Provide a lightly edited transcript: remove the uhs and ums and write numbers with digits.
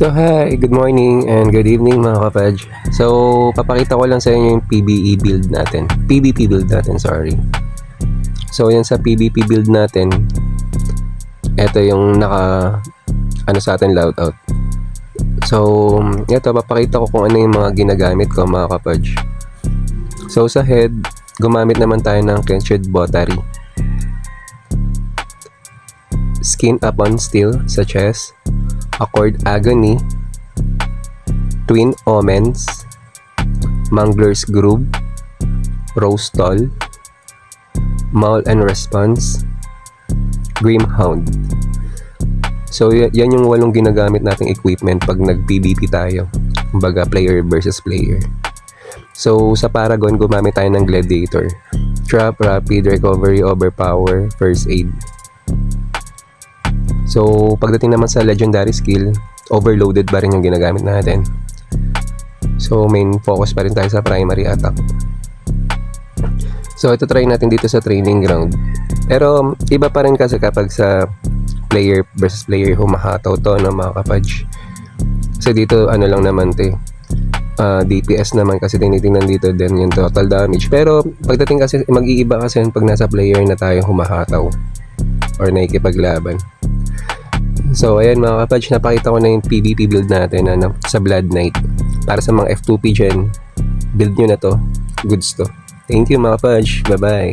So hi, good morning and good evening mga kapaj. So papakita ko lang sa inyo yung PBE build natin. PBP build natin, sorry. So yan sa PBP build natin, ito yung sa atin loadout. So ito papakita ko kung ano yung mga ginagamit ko mga kapaj. So sa head, gumamit naman tayo ng Kenshed Botary. Skin Upon Steel sa chest, Accord Agony, Twin Omens, Mangler's Groove, Rose Toll, Maul and Response, Grimhound. So yan yung 8 ginagamit nating equipment pag nag-PvP tayo, kumbaga player versus player. So sa Paragon, gumamit tayo ng Gladiator, Trap, Rapid, Recovery, Overpower, First Aid. So pagdating naman sa legendary skill, overloaded pa rin yung ginagamit natin. So main focus pa rin tayo sa primary attack. So ito try natin dito sa training ground. Pero iba pa rin kasi kapag sa player versus player humahataw to ng mga kapaj. Kasi dito ano lang naman DPS naman kasi tinitingnan dito din yung total damage. Pero pagdating kasi mag-iiba kasi pag nasa player na tayo humahataw or nakikipaglaban. So ayan mga kapaj, napakita ko na yung PvP build natin sa Blood Knight. Para sa mga F2P dyan, build nyo na to, goods to. Thank you mga kapaj, bye bye.